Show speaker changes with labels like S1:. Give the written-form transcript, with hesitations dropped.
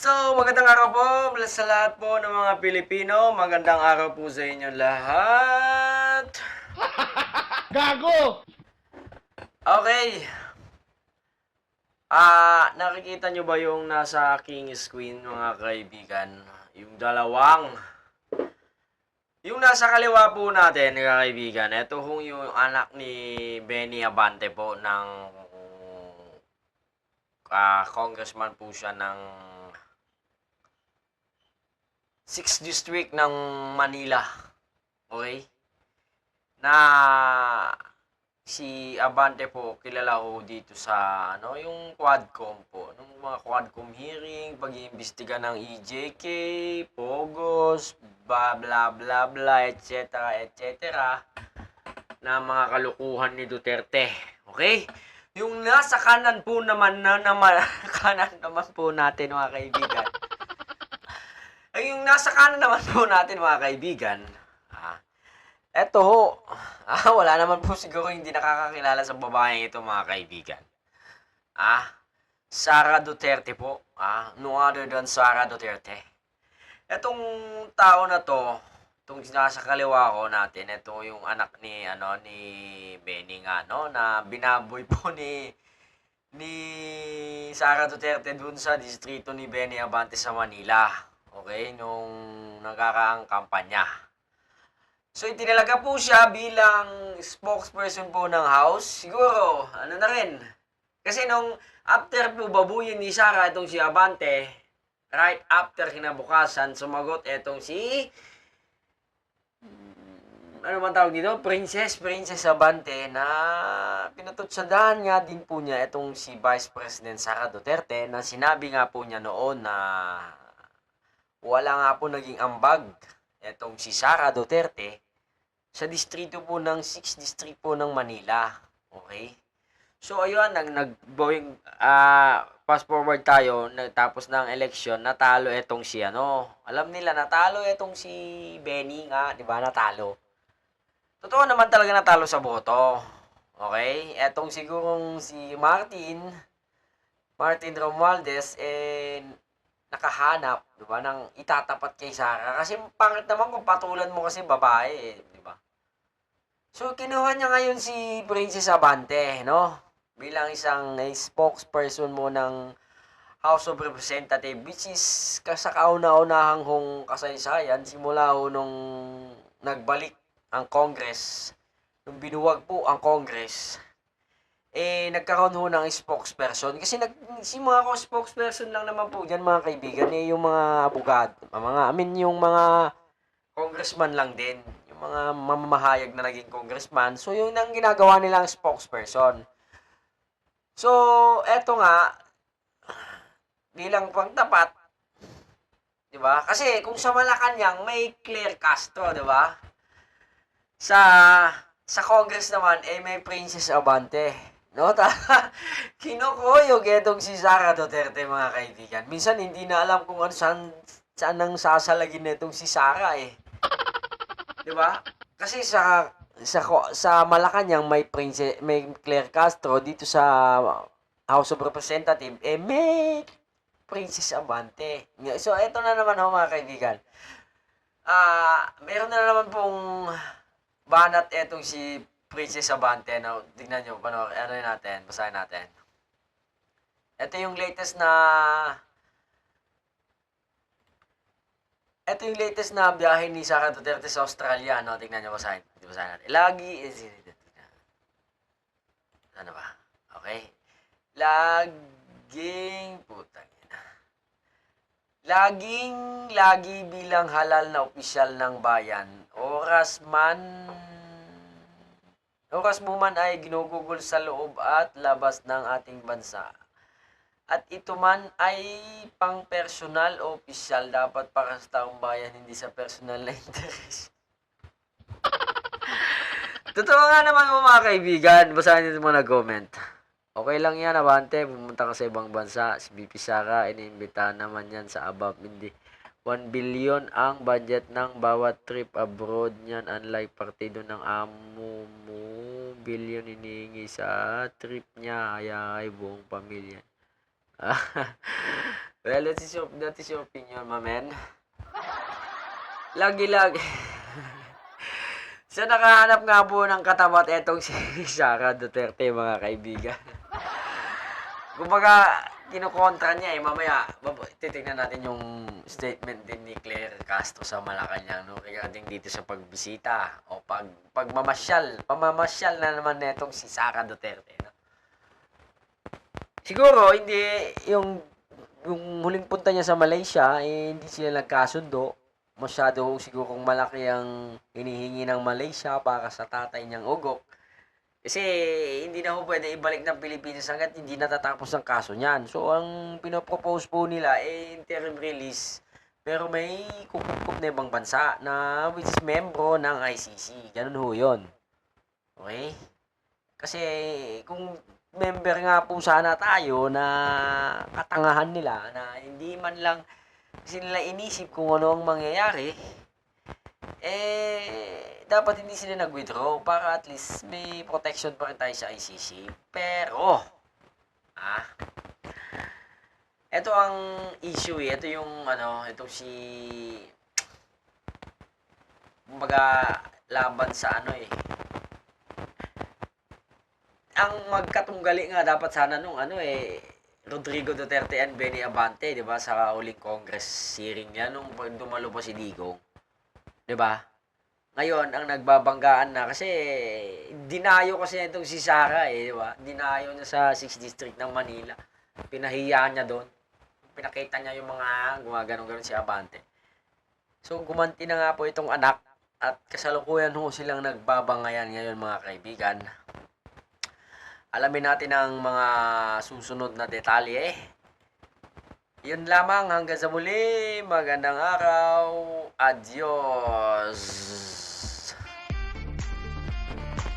S1: So, magandang araw po sa lahat po ng mga Pilipino. Magandang araw po sa inyo lahat.
S2: Gago!
S1: Okay. Nakikita nyo ba yung nasa aking screen, mga kaibigan? Yung dalawang. Yung nasa kaliwa po natin, mga kaibigan, ito yung anak ni Benny Abante po ng congressman po siya ng 6th District ng Manila. Okay? Na si Abante po, kilala ko dito sa yung Quadcom po. Nung mga Quadcom hearing, pag-iimbestiga ng EJK, Pogos, bla bla bla bla, etc. etc. na mga kalukuhan ni Duterte. Okay? Yung nasa kanan po naman kanan naman po natin, mga kaibigan. Ay, yung nasa kanan naman po natin, mga kaibigan, eto ho, wala naman po siguro hindi nakakakilala sa babaeng ito, mga kaibigan. Sara Duterte po. No other than Sara Duterte. Etong tao na to, itong nasa kaliwa ko natin, ito yung anak ni Benny nga, no, na binaboy po ni Sara Duterte dun sa distrito ni Benny Abante sa Manila. Okay, nung nagkakaang kampanya. So, itinalaga po siya bilang spokesperson po ng House. Siguro, na rin. Kasi nung after po babuyin ni Sara itong si Abante, right after kinabukasan, sumagot itong si ano man tawag dito? Princess Abante na pinatutsadan nga din po niya itong si Vice President Sara Duterte na sinabi nga po niya noon na wala nga po naging ambag itong si Sara Duterte sa distrito po ng 6th District po ng Manila. Okay? So, ayun, nag-going, fast forward tayo, tapos ng election, natalo itong si alam nila, natalo itong si Benny nga, di ba, natalo. Totoo naman talaga natalo sa boto. Okay? Etong sigurong si Martin Romualdez, nakahanap, di ba, ng itatapat kay Sara. Kasi pangit naman kung patulan mo kasi babae, di ba? So, kinuha niya ngayon si Princess Abante, no? Bilang isang spokesperson mo ng House of Representatives, which is sa kauna-unahang hong kasaysayan, simula nung nagbalik ang Congress, nung binuwag po ang Congress, nagkaroon ho ng spokesperson. Kasi si mga spokesperson lang naman po dyan, mga kaibigan, yung mga abogado, yung mga congressman lang din, yung mga mamamahayag na naging congressman. So, yung nang ginagawa nilang spokesperson. So, eto nga, bilang pangtapat, di ba? Kasi kung sa Malacanang may Claire Castro, di ba? Sa Congress naman, may Princess Abante. No? Kinukuyog itong si Sara Duterte, mga kaibigan. Minsan, hindi na alam kung saan nang sasalagin na itong si Sara eh. Di ba? Kasi sa Malacanang may Claire Castro, dito sa House of Representatives, may Princess Abante. So, eto na naman mga kaibigan. Meron na naman pong banat etong si Princess Abante. Tignan nyo, basahin natin. Ito yung latest na biyahe ni Sara Duterte sa Australia, no? Tingnan nyo, basahin natin. Ano ba? Okay. Lagi bilang halal na opisyal ng bayan, oras mo man ay ginugugol sa loob at labas ng ating bansa. At ito man ay pang personal o opisyal, dapat para sa taong bayan, hindi sa personal na interes. Totoo nga naman mo, mga kaibigan. Basahin nyo mga nag-comment. Okay lang yan, Abante. Pumunta ka sa ibang bansa. Si BP Sara, iniimbitahan naman yan sa above. Hindi 1 billion ang budget ng bawat trip abroad niyan. Unlike partido ng amo mo, billion inihingi sa trip niya. Kaya ay buong pamilya. Well, that is your opinion, my man. Lagi-lagi. Sa nakahanap nga po ng katapat etong si Sara Duterte, mga kaibigan. Kumbaga, kinukontra niya mamaya, titignan natin yung statement din ni Claire Castro sa Malacanang, no? Regarding dito sa pagbisita o pamamasyal na naman netong si Sara Duterte, no? Siguro, hindi yung huling punta niya sa Malaysia, hindi sila nagkasundo. Masyado sigurong malaki ang hinihingi ng Malaysia para sa tatay niyang ugok. Kasi hindi na ho pwede ibalik ng Pilipinas hanggat hindi natatapos ang kaso niyan. So, ang pinopropose po nila interim release. Pero may kukup na ibang bansa na which is membro ng ICC. Ganun ho yun. Okay? Kasi kung member nga po sana tayo na katangahan nila na hindi man lang kasi nila inisip kung ano ang mangyayari, dapat hindi sila nag-withdraw para at least may protection pa rin tayo sa ICC. Pero, ito ang issue Ito yung, itong si, kumbaga, laban sa ang magkatunggali nga dapat sana nung Rodrigo Duterte and Benny Abante, 'di ba, sa uling Congress hearing niya nung dumalo pa si Digong. 'Di ba? Ngayon ang nagbabanggaan na kasi dinayo kasi itong si Sara 'di ba? Dinayo niya sa 6th District ng Manila. Pinahiya niya doon. Pinakita niya yung mga gumagano-ganon si Abante. So gumanti na nga po itong anak at kasalukuyan ho silang nagbabangayan ngayon, mga kaibigan. Alamin natin ang mga susunod na detalye. Yun lamang, hanggang sa muli. Magandang araw. Adios.